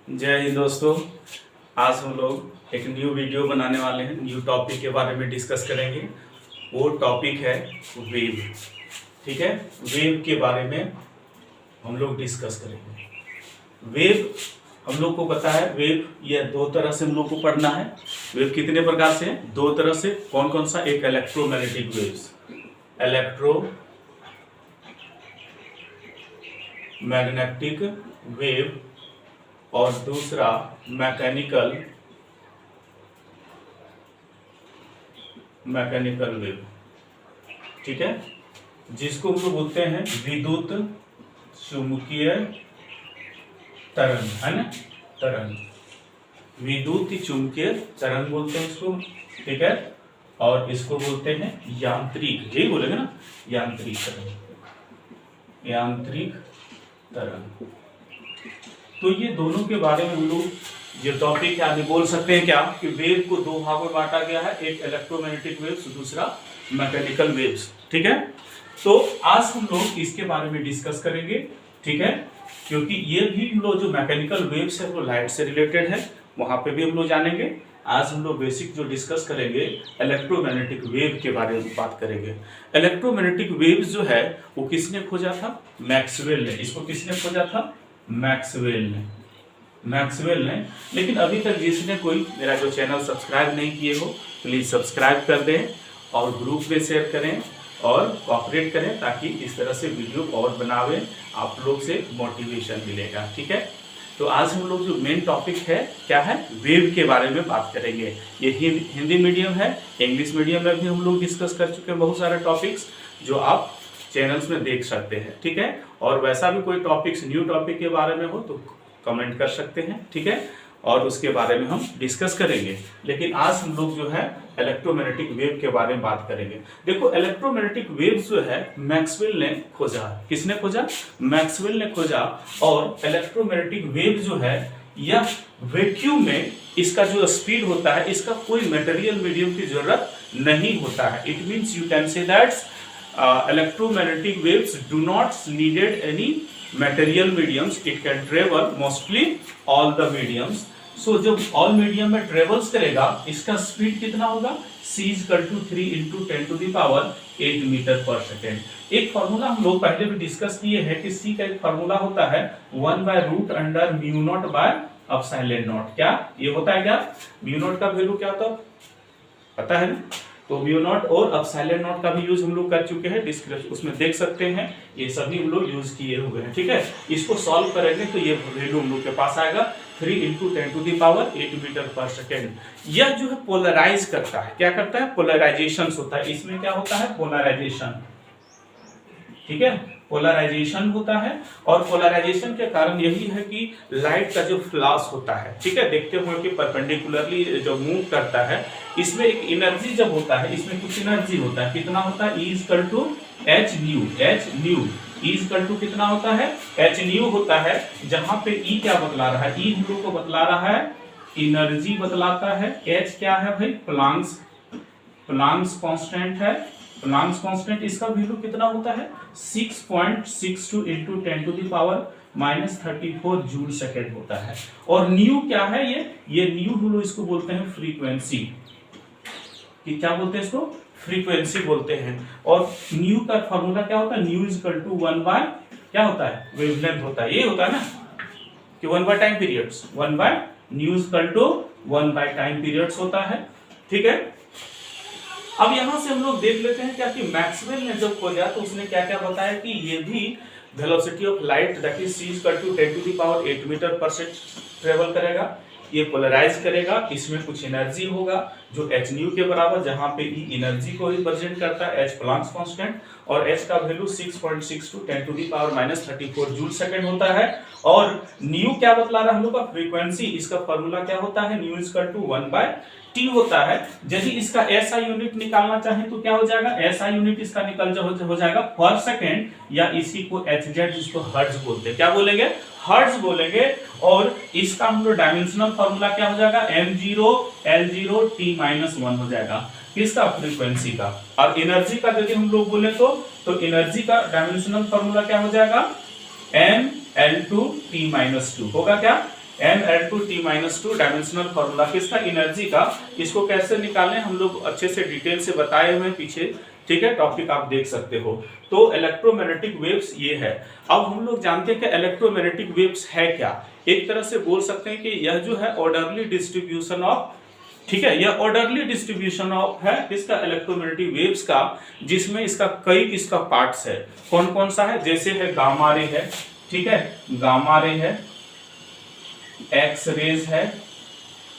जय हिंद दोस्तों। आज हम लोग एक न्यू वीडियो बनाने वाले हैं। न्यू टॉपिक के बारे में डिस्कस करेंगे। वो टॉपिक है वेव। ठीक है, वेव के बारे में हम लोग डिस्कस करेंगे। वेव हम लोग को पता है, वेव यह दो तरह से हम लोग को पढ़ना है। वेव कितने प्रकार से हैं? दो तरह से। कौन कौन सा? एक इलेक्ट्रोमैग्नेटिक वेव्स, इलेक्ट्रोमैग्नेटिक वेव, और दूसरा मैकेनिकल वेव। ठीक है, जिसको हम लोग बोलते हैं विद्युत चुंबकीय तरंग, है ना? तरंग, विद्युत चुंबकीय तरंग बोलते हैं इसको। ठीक है, और इसको बोलते हैं यांत्रिक, यही बोलेंगे ना, यांत्रिक तरंग, यांत्रिक तरंग। तो ये दोनों के बारे में हम लोग ये टॉपिक आगे बोल सकते हैं क्या कि वेव को दो भागों में बांटा गया है, एक इलेक्ट्रोमैग्नेटिक वेव्स, दूसरा मैकेनिकल वेव्स। ठीक है, तो आज हम लोग इसके बारे में डिस्कस करेंगे। ठीक है, क्योंकि ये भी हम लोग जो मैकेनिकल वेव्स है वो लाइट से रिलेटेड है, वहां पे भी हम लोग जानेंगे। आज हम लोग बेसिक जो डिस्कस करेंगे इलेक्ट्रोमैग्नेटिक वेव के बारे में बात करेंगे। इलेक्ट्रोमैग्नेटिक वेव्स जो है वो किसने खोजा था? मैक्सवेल ने। इसको किसने खोजा था? मैक्सवेल ने। लेकिन अभी तक जिसने कोई मेरा जो चैनल सब्सक्राइब नहीं किए हो, प्लीज सब्सक्राइब कर दें और ग्रुप में शेयर करें और कोऑपरेट करें, ताकि इस तरह से वीडियो और बनावे, आप लोग से मोटिवेशन मिलेगा। ठीक है, तो आज हम लोग जो मेन टॉपिक है क्या है, वेव के बारे में बात करेंगे। ये हिंदी मीडियम है, इंग्लिश मीडियम में भी हम लोग डिस्कस कर चुके हैं बहुत सारे टॉपिक्स जो आप चैनल्स में देख सकते हैं। ठीक है, और वैसा भी कोई टॉपिक्स न्यू टॉपिक के बारे में हो तो कमेंट कर सकते हैं। ठीक है, और उसके बारे में हम डिस्कस करेंगे। लेकिन आज हम लोग जो है इलेक्ट्रोमैग्नेटिक वेव के बारे में बात करेंगे। देखो, इलेक्ट्रोमैग्नेटिक वेव जो है मैक्सवेल ने खोजा। किसने खोजा? मैक्सवेल ने खोजा। और इलेक्ट्रोमैग्नेटिक वेव जो है यह वैक्यूम में इसका जो स्पीड होता है, इसका कोई मटेरियल मीडियम की जरूरत नहीं होता है। It means you can say that electromagnetic waves do not needed any material mediums. It can travel mostly all the mediums. So जब all medium में travels करेगा, इसका स्पीड कितना होगा? c is equal to 3 into 10 to the power 8 metre per second. एक formula हम लोग पहले भी डिस्कस किए हैं कि c का एक फॉर्मूला होता है 1/√μ0 बाय एप्सिलॉन नॉट। क्या ये होता है? क्या म्यू नॉट का वैल्यू क्या होता है पता है ना? तो म्यू नॉट और एप्सिलॉन नॉट का भी यूज हम लोग कर चुके हैं, डिस्क्रिप्शन उसमें देख सकते हैं। ये सभी हम लोग यूज किए हुए हैं। ठीक है, इसको सॉल्व करेंगे तो ये वैल्यू हम लोग के पास आएगा 3 into 10 to the power 8 metre per second. यह जो है पोलराइज करता है। क्या करता है? पोलराइजेशन होता है। इसमें क्या होता है? पोलराइजेशन। ठीक है, पोलराइजेशन होता है। और पोलराइजेशन के कारण यही है कि लाइट का जो फ्लैश होता है, ठीक है, देखते हुए कि परपेंडिकुलरली जो मूव करता है, इसमें एक एनर्जी जब होता है, इसमें कुछ एनर्जी होता है। कितना होता है? E equal to h nu. E equal to कितना होता है? एच न्यू होता है। जहां पे E क्या बतला रहा है? E हम लोग को बतला रहा है एनर्जी बतलाता है। H क्या है भाई? प्लांक्स कांस्टेंट है। प्लांक्स कांस्टेंट इसका वैल्यू कितना होता है? 6.62 into 10 to the power -34 joule second होता है। और न्यू क्या है? ये न्यू हम लोग इसको बोलते हैं फ्रीक्वेंसी। कि क्या बोलते हैं इसको? फ्रीक्वेंसी बोलते हैं। और न्यू का फॉर्मूला क्या होता है? Nu is equal to 1 by क्या होता है? वेवलेंथ होता है। ये होता है ना कि 1 by time periods, 1 by nu is equal to 1 by time periods होता है। ठीक है, अब यहां से हम लोग देख लेते हैं क्या कि मैक्सवेल ने जब खोजा तो उसने क्या क्या बताया कि ये भी velocity of light that is c equal to 10 to the power 8 metre per second travel करेगा। ये पोलराइज करेगा। इसमें कुछ एनर्जी होगा जो h न्यू के बराबर, जहां पे E एनर्जी को रिप्रेजेंट करता है, h प्लांक्स कांस्टेंट, और h का value 6.62 10 to the power -34 joule second होता है। और न्यू क्या बतला रहा है हम लोग का? फ्रीक्वेंसी। इसका फॉर्मूला क्या होता है? Nu is equal to 1/t होता है। यदि इसका SI यूनिट निकालना चाहें तो क्या हो जाएगा? SI यूनिट इसका हो जाएगा पर सेकेंड, या इसी को HZ जिसको हर्ट्ज बोलते हैं। क्या बोलेंगे? हर्ट्ज बोलेंगे। और इसका हम लोग डायमेंशनल फॉर्मूला क्या हो जाएगा? m0 L0 t-1 हो जाएगा। किसका? फ्रीक्वेंसी का। और एनर्जी का यदि हम लोग बोले तो एनर्जी का डायमेंशनल फॉर्मूला क्या हो जाएगा? m L2 t-2 होगा। क्या mL2T-2 डायमेंशनल फॉर्मूला किसका, एनर्जी का। इसको कैसे निकालें हम लोग अच्छे से डिटेल से बताए हुए हैं पीछे, ठीक है, टॉपिक आप देख सकते हो। तो इलेक्ट्रोमैग्नेटिक वेव्स ये है। अब हम लोग जानते हैं कि इलेक्ट्रोमैग्नेटिक वेव्स है क्या। एक तरह से बोल सकते हैं कि यह जो है ऑर्डरली डिस्ट्रीब्यूशन ऑफ, ठीक है, यह ऑर्डरली डिस्ट्रीब्यूशन ऑफ है इसका इलेक्ट्रोमैग्नेटिक वेव्स का, जिसमें इसका कई इसका पार्ट्स है। कौन कौन सा है, जैसे है गामा रे है, ठीक है, गामा रे है, एक्स रेज है,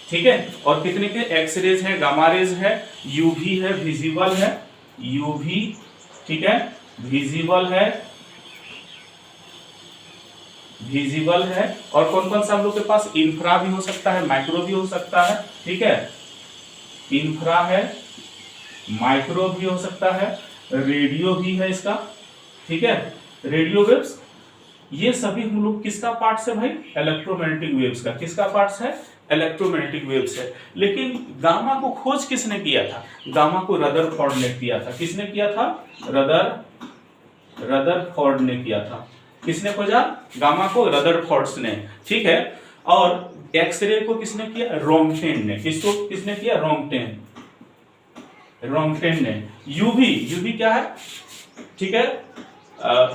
ठीक है, और कितने के एक्स रेज है, गामा रेज है, यूवी है, विजिबल है, यूवी, ठीक है, विजिबल है, विजिबल है, और कौन कौन सा हम लोग के पास, इंफ्रा भी हो सकता है, माइक्रो भी हो सकता है, ठीक है, इंफ्रा है, माइक्रो भी हो सकता है, रेडियो भी है इसका, ठीक है, रेडियो वेव्स। ये सभी हम लोग किसका पार्ट्स है भाई, इलेक्ट्रोमैग्नेटिक वेव्स का। किसका पार्ट्स है, इलेक्ट्रोमैग्नेटिक वेव्स है। लेकिन गामा को खोज किसने किया था, गामा को रदरफोर्ड ने किया था। किसने किया था, रदरफोर्ड ने किया था। किसने खोजा, गामा को, रदरफोर्ड ने, ठीक है। और एक्सरे को किसने किया, रोंगटेन ने। किसको, किसने किया, रोंगटेन ने। यूवी क्या है, ठीक है,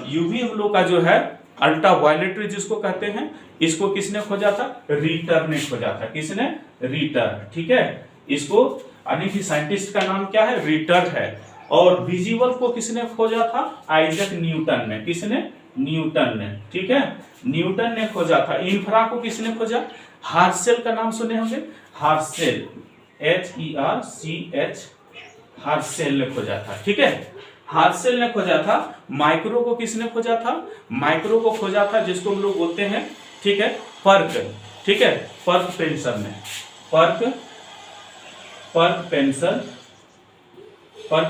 यूवी हम लोग का जो है अल्ट्रा वायलेट रे जिसको कहते हैं, इसको किसने खोजा था, रीटर ने खोजा था। किसने, रीटर, ठीक है। इसको यानी कि साइंटिस्ट का नाम क्या है, रीटर है। और विजिबल को किसने खोजा था, आइजैक न्यूटन ने। किसने, न्यूटन ने, ठीक है, न्यूटन ने खोजा था। इंफ्रा को किसने खोजा, हार्सेल का नाम सुने होंगे, हार्सेल, HERCH, हार्सेल ने खोजा था, ठीक है, हार्सेल ने खोजा था। माइक्रो को किसने खोजा था, माइक्रो को खोजा था जिसको हम लोग बोलते हैं, ठीक है, पर्क, ठीक है, पर्क पेंसर ने, पर्क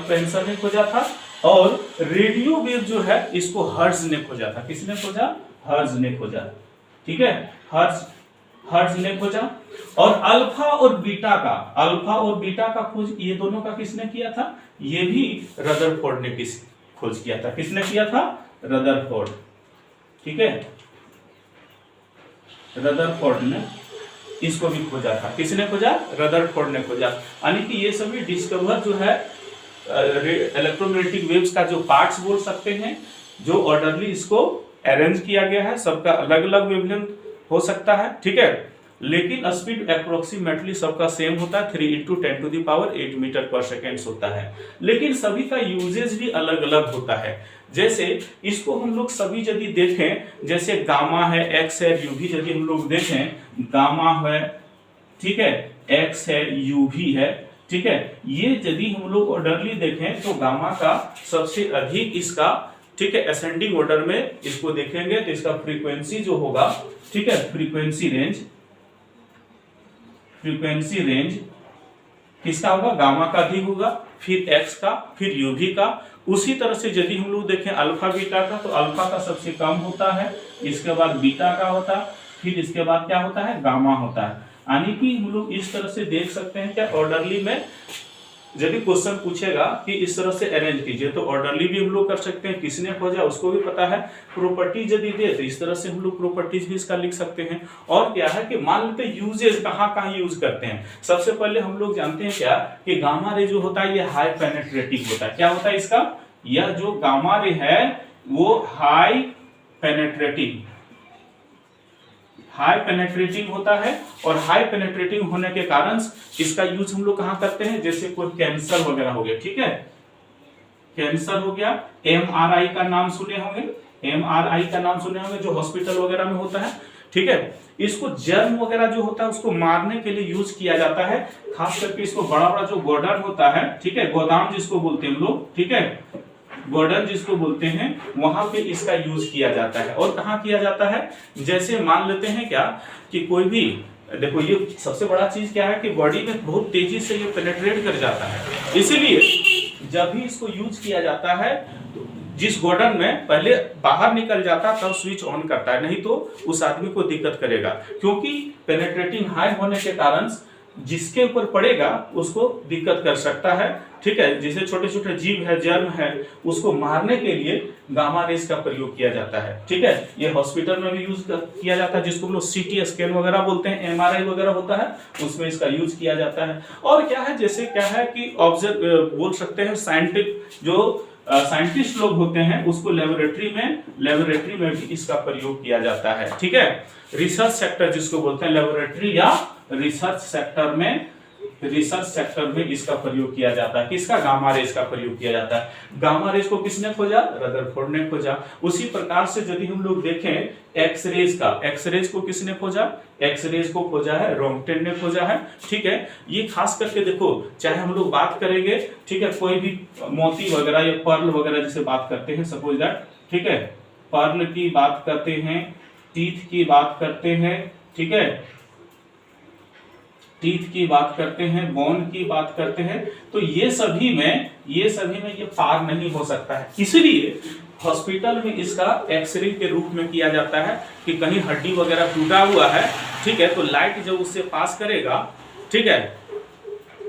पेंसर ने खोजा था। और रेडियो वेव जो है इसको हर्ट्ज ने खोजा था। किसने खोजा, हर्ट्ज ने खोजा, ठीक है, हर्ट्ज ने खोजा। और अल्फा और बीटा का खोज ये दोनों का किसने किया था, ये भी रदरफोर्ड ने खोज किया था। किसने किया था, रदरफोर्ड, ठीक है, रदरफोर्ड ने इसको भी खोजा था। किसने खोजा, रदरफोर्ड ने खोजा। यानी कि ये सभी डिस्कवर जो है इलेक्ट्रोमैग्नेटिक वेव्स का जो पार्ट्स बोल सकते हैं, जो ऑर्डरली इसको अरेंज किया गया है। सबका अलग अलग वेवलेंथ हो सकता है, ठीक है, लेकिन स्पीड अप्रोक्सीमेटली सबका सेम होता है, 3 × 10⁸ मीटर पर सेकेंड होता है। लेकिन सभी का यूजेज भी अलग अलग होता है। जैसे इसको हम लोग सभी यदि देखें, जैसे गामा है, एक्स है, यूवी यदि हम लोग देखें, गामा है, ठीक है, एक्स है, यूवी है, ठीक है, ये यदि हम लोग ऑर्डरली देखें तो गामा का सबसे अधिक इसका, ठीक है, असेंडिंग ऑर्डर में इसको देखेंगे तो इसका फ्रीक्वेंसी जो होगा, ठीक है, फ्रीक्वेंसी रेंज किसका होगा, गामा का अधिक होगा, फिर एक्स का, फिर यूवी का। उसी तरह से यदि हम लोग देखें अल्फा बीटा का, तो अल्फा का सबसे कम होता है, इसके बाद बीटा का होता है, फिर इसके बाद क्या होता है, गामा होता है। यानी कि हम लोग इस तरह से देख सकते हैं क्या, ऑर्डरली में यदि क्वेश्चन पूछेगा कि इस तरह से अरेंज कीजिए तो ऑर्डरली भी हम लोग कर सकते हैं। किसने खोजा उसको भी पता है। प्रॉपर्टीज यदि दे तो इस तरह से हम लोग प्रॉपर्टीज भी इसका लिख सकते हैं। और क्या है कि मान लेते हैं यूजेज कहाँ यूज करते हैं। सबसे पहले हम लोग जानते हैं क्या कि गामा रे जो होता है ये हाई पेनेट्रेटिंग होता है। क्या होता है इसका, यह जो गामा रे है वो हाई पेनेट्रेटिंग होता है। और हाई पेनेट्रेटिंग होने के कारण इसका यूज हम लोग कहां करते हैं, जैसे कोई कैंसर वगैरह हो गया, ठीक है, कैंसर हो गया, MRI का नाम सुने होंगे, जो हॉस्पिटल वगैरह में होता है, ठीक है। इसको जर्म वगैरह जो होता है उसको मारने के लिए यूज किया जाता है। खास करके इसको बड़ा बड़ा जो गोडन होता है, ठीक है, गोदाम जिसको बोलते हैं हम लोग, ठीक है, गोडन जिसको बोलते हैं, वहां पे इसका यूज किया जाता है। और कहाँ किया जाता है, जैसे मान लेते हैं क्या कि कोई भी, देखो ये सबसे बड़ा चीज क्या है कि बॉडी में बहुत तेजी से ये पेनेट्रेट कर जाता है। इसीलिए जब भी इसको यूज किया जाता है तो जिस गोडन में पहले बाहर निकल जाता है तब स्विच ऑन करता है, नहीं तो उस आदमी को दिक्कत करेगा। क्योंकि पेनेट्रेटिंग हाई होने के कारण जिसके ऊपर पड़ेगा उसको दिक्कत कर सकता है, ठीक है। जैसे छोटे छोटे जीव है, जर्म है, उसको मारने के लिए गामा रेज का प्रयोग किया जाता है, ठीक है। ये हॉस्पिटल में भी यूज किया जाता है, जिसको हम लोग सीटी स्कैन वगैरह बोलते हैं, एमआरआई वगैरह होता है, उसमें इसका यूज किया जाता है। और क्या है, जैसे क्या है कि ऑब्जर्व बोल सकते हैं, साइंटिस्ट लोग होते हैं, उसको लेबोरेटरी में भी इसका प्रयोग किया जाता है, ठीक है। रिसर्च सेक्टर जिसको बोलते हैं, लेबोरेटरी या रिसर्च सेक्टर में इसका प्रयोग किया जाता है। किसका? गामा रेज का प्रयोग किया जाता है। गामा रेज को किसने खोजा? रदरफोर्ड ने खोजा। उसी प्रकार से यदि हम लोग देखें एक्सरेज को किसने खोजा? एक्सरेज को खोजा है रोंगटेन ने खोजा है, ठीक है। ये खास करके देखो, चाहे हम लोग बात करेंगे, ठीक है, कोई भी मोती वगैरह या पर्ल वगैरह जिसे बात करते हैं, सपोज दैट, ठीक है, पर्ल की बात करते हैं, टीथ की बात करते हैं, ठीक है, टीथ की बात करते हैं, बोन की बात करते हैं, तो ये सभी में ये पार नहीं हो सकता है। इसलिए हॉस्पिटल में इसका एक्सरे के रूप में किया जाता है कि कहीं हड्डी वगैरह टूटा हुआ है, ठीक है, तो लाइट जब उससे पास करेगा, ठीक है,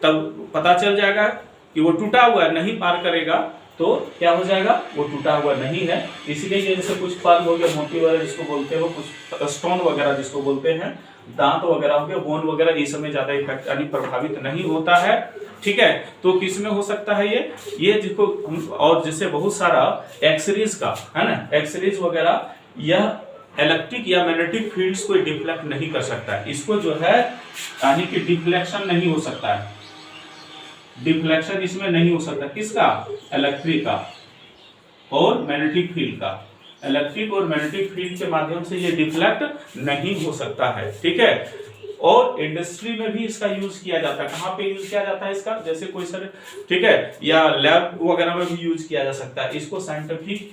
तब पता चल जाएगा कि वो टूटा हुआ है, नहीं पार करेगा तो क्या हो जाएगा? वो टूटा हुआ नहीं है। इसलिए जैसे कुछ पर्ल हो गया, मोती वगैरह जिसको बोलते हैं, वो कुछ स्टोन वगैरह जिसको बोलते हैं, दांत वगैरह हो गया, बोन वगैरह, इस समय ज्यादा इफेक्ट यानी प्रभावित नहीं होता है, ठीक है। तो किस में हो सकता है ये जिसको हम, और जैसे बहुत सारा एक्सरेज का है ना, एक्सरेज वगैरह, यह इलेक्ट्रिक या मैग्नेटिक फील्ड्स को डिफ्लेक्ट नहीं कर सकता है। इसको जो है यानी कि डिफ्लेक्शन नहीं हो सकता है, डिफ्लेक्शन इसमें नहीं हो सकता। किसका? इलेक्ट्रिक का और मैग्नेटिक फील्ड का। इलेक्ट्रिक और मैग्नेटिक फील्ड के माध्यम से ये डिफ्लेक्ट नहीं हो सकता है, ठीक है। और इंडस्ट्री में भी इसका यूज किया जाता है। कहाँ पे यूज किया जाता है इसका? जैसे कोई सर, ठीक है, या लैब वगैरह में भी यूज किया जा सकता है इसको, साइंटिफिक,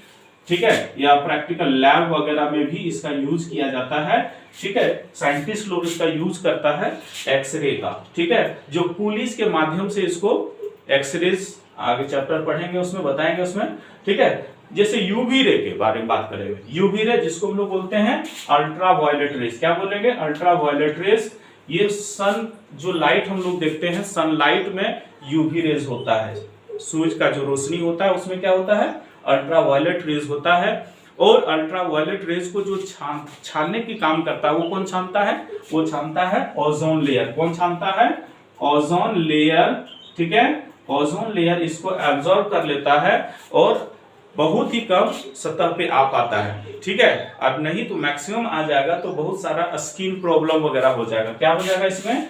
ठीक है, या प्रैक्टिकल लैब वगैरह में भी इसका यूज किया जाता है, ठीक है। साइंटिस्ट लोग इसका यूज करता है एक्सरे का, ठीक है, जो पुलिस के माध्यम से इसको एक्सरेज, आगे चैप्टर पढ़ेंगे उसमें बताएंगे उसमें, ठीक है। जैसे यूवी रे के बारे में बात करेंगे, यूवी रे जिसको हम लोग बोलते हैं अल्ट्रा वायलेट रेस, क्या बोलेंगे? Ultraviolet rays. ये सन जो लाइट हम लोग देखते हैं, सनलाइट में यूवी रेज होता है, सूरज का जो रोशनी होता है उसमें क्या होता है? अल्ट्रा वायलेट रेज होता है। और अल्ट्रा वायलेट रेज को जो छानने की काम करता है, वो कौन छानता है? वो छानता है ओजोन लेयर। कौन छानता है? ओजोन लेयर, ठीक है। ओजोन लेयर इसको एब्जॉर्ब कर लेता है और बहुत ही कम सतह पे आ पाता है, ठीक है। अब नहीं तो मैक्सिमम आ जाएगा तो बहुत सारा स्किन प्रॉब्लम वगैरह हो जाएगा। क्या हो जाएगा इसमें?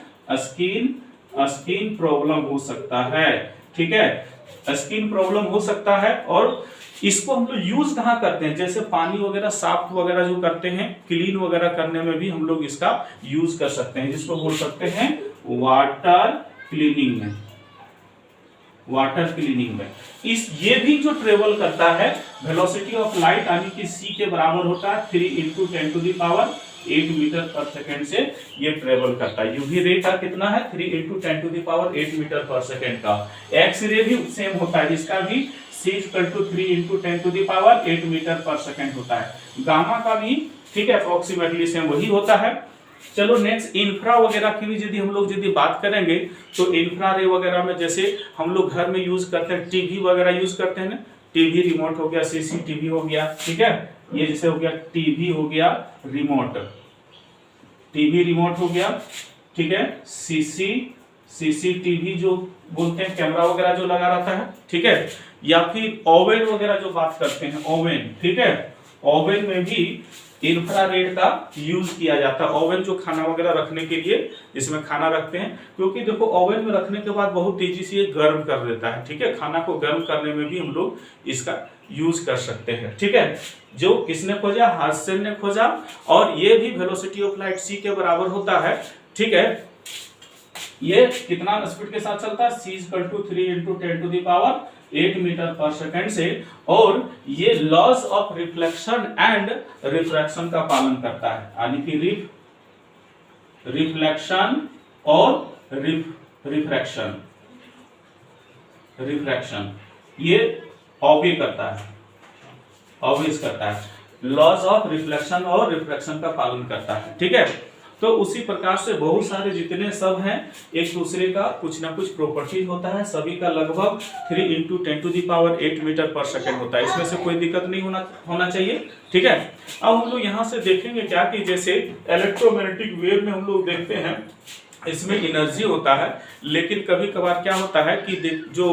स्किन प्रॉब्लम हो सकता है, ठीक है, स्किन प्रॉब्लम हो सकता है। और इसको हम लोग यूज कहाँ करते हैं? जैसे पानी वगैरह साफ वगैरह जो करते हैं, क्लीन वगैरह करने में भी हम लोग इसका यूज कर सकते हैं, जिसको बोल सकते हैं वाटर क्लीनिंग में, वाटर क्लीनिंग में। ये भी जो ट्रेवल करता है, वेलोसिटी ऑफ लाइट यानी कि c के बराबर होता है 3 × 10⁸ मीटर पर सेकेंड से ये ट्रेवल करता है। यूवी रे का कितना है? 3 × 10⁸ मीटर पर सेकेंड का। एक्स रे भी सेम होता है, इसका भी c = 3 × 10⁸ मीटर पर सेकेंड होता है। गामा का भी, ठीक है, अप्रोक्सीमेटली सेम वही होता है। चलो नेक्स्ट, इंफ्रा वगैरह की भी यदि हम लोग बात करेंगे तो इंफ्रा रे वगैरह में जैसे हम लोग घर में यूज करते हैं, टीवी वगैरह यूज करते हैं ना, टीवी रिमोट हो गया, सीसीटीवी हो गया, ठीक है, ये जैसे हो गया टीवी हो गया रिमोट, टीवी रिमोट हो गया, ठीक है, सीसीटीवी जो बोलते हैं, कैमरा वगैरह जो लगा रहता है, ठीक है, या फिर ओवन वगैरह जो बात करते हैं, ओवन, ठीक है, ओवन में भी इंफ्रारेड का यूज किया जाता है। ओवन जो खाना वगैरह रखने के लिए इसमें खाना रखते हैं, क्योंकि देखो ओवन में रखने के बाद बहुत तेजी से ये गर्म कर देता है, ठीक है, खाना को गर्म करने में भी हम लोग इसका यूज कर सकते हैं, ठीक है। जो किसने खोजा? हर्शेल ने खोजा। और ये भी वेलोसिटी ऑफ लाइट c के बराबर होता है, ठीक है। ये कितना स्पीड के साथ चलता है? c = 3 × 10⁸ मीटर पर सेकेंड से। और ये loss of reflection and refraction का पालन करता है, यानी कि रिफ्लेक्शन और रिफ्रैक्शन ये ऑब्वियस करता है, लॉस ऑफ रिफ्लेक्शन और रिफ्रैक्शन का पालन करता है, ठीक है। तो उसी प्रकार से बहुत सारे जितने सब हैं एक दूसरे का कुछ ना कुछ प्रॉपर्टी होता है, सभी का लगभग 3 × 10⁸ मीटर पर सेकेंड होता है, इसमें से कोई दिक्कत नहीं होना चाहिए। ठीक है, अब हम लोग यहाँ से देखेंगे क्या कि जैसे इलेक्ट्रोमैग्नेटिक वेव में हम लोग देखते हैं इसमें एनर्जी होता है, लेकिन कभी कभार क्या होता है कि जो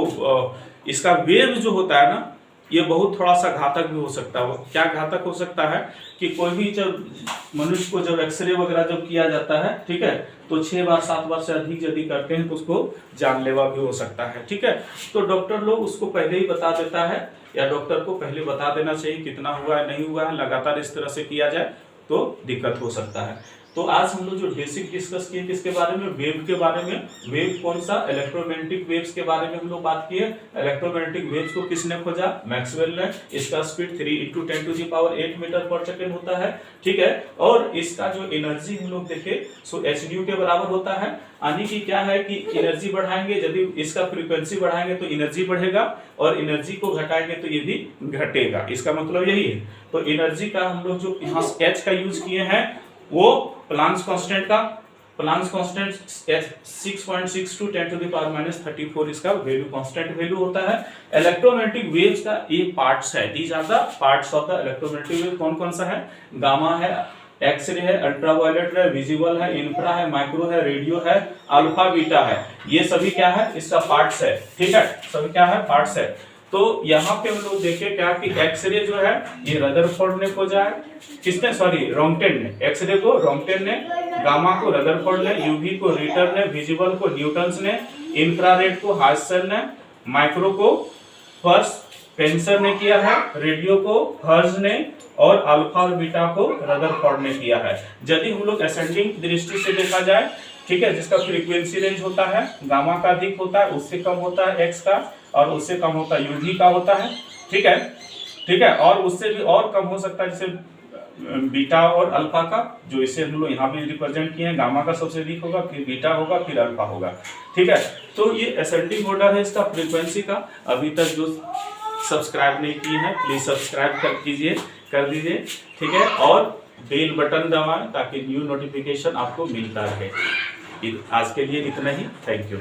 इसका वेव जो होता है ना ये बहुत थोड़ा सा घातक भी हो सकता है। क्या घातक हो सकता है कि कोई भी जब मनुष्य को जब एक्सरे वगैरह जब किया जाता है, ठीक है, तो 6 बार 7 बार से अधिक यदि करते हैं तो उसको जानलेवा भी हो सकता है। ठीक है, तो डॉक्टर लोग उसको पहले ही बता देता है, या डॉक्टर को पहले बता देना चाहिए कितना हुआ है नहीं हुआ है, लगातार इस तरह से किया जाए तो दिक्कत हो सकता है। तो आज हम लोग जो बेसिक डिस्कस किए किसके बारे में, वेव के बारे में। वेव कौन सा, इलेक्ट्रोमैग्नेटिक वेव्स के बारे में हम लोग बात किए। इलेक्ट्रोमैग्नेटिक वेव्स को किसने खोजा, मैक्सवेल ने। इसका स्पीड 3 × 10⁸ मीटर पर सेकेंड होता है। ठीक है, और इसका जो एनर्जी हम लोग देखे सो hν के बराबर होता है। यानी कि क्या है कि एनर्जी बढ़ाएंगे, यदि इसका फ्रीक्वेंसी बढ़ाएंगे तो एनर्जी बढ़ेगा, और एनर्जी को घटाएंगे तो ये भी घटेगा, इसका मतलब यही है। तो एनर्जी का हम लोग जो यहाँ H का यूज किए हैं वो प्लांक्स कांस्टेंट का, प्लांक्स कांस्टेंट 6.62 × 10⁻34 इसका वैल्यू, कांस्टेंट वैल्यू होता है। इलेक्ट्रोमैग्नेटिक वेव्स का ये पार्ट्स है, these are the parts of the electromagnetic wave. कौन कौन सा है, गामा है, एक्सरे है, अल्ट्रावायलेट है, विजिबल है, इंफ्रा है, माइक्रो है, रेडियो है, अल्फा बीटा है, ये सभी क्या है, इसका पार्ट्स है। ठीक है, सभी क्या है, पार्ट्स है। तो यहाँ पे हम लोग देखें क्या कि एक्सरे जो है ये रदरफोर्ड ने खोजा है, किसने, सॉरी रॉन्गटेन ने। एक्सरे को रॉन्गटेन ने, गामा को रदरफोर्ड ने, यूवी को रिटर ने, विजिबल को न्यूटन्स ने, इंफ्रारेड को हाइसल ने, माइक्रो को फर्स्ट स्पेंसर ने किया है, रेडियो को हर्ज ने, और अल्फा और बीटा को रदरफोर्ड ने किया है। यदि हम लोग असेंडिंग दृष्टि से देखा जाए, ठीक है, जिसका फ्रीक्वेंसी रेंज होता है गामा का अधिक होता है, उससे कम होता है एक्स का, और उससे कम होता है यूवी का होता है। ठीक है, ठीक है, और उससे भी और कम हो सकता है, जैसे बीटा और अल्फा का, जो इसे हम लोग यहाँ भी रिप्रेजेंट किए हैं। गामा का सबसे अधिक होगा, फिर बीटा होगा, फिर अल्फा होगा। ठीक है, तो ये असेंडिंग ऑर्डर है इसका फ्रीक्वेंसी का। अभी तक जो सब्सक्राइब नहीं किए हैं प्लीज सब्सक्राइब कर दीजिए। ठीक है, और बेल बटन दबाएं ताकि न्यू नोटिफिकेशन आपको मिलता रहे। आज के लिए इतना ही, थैंक यू।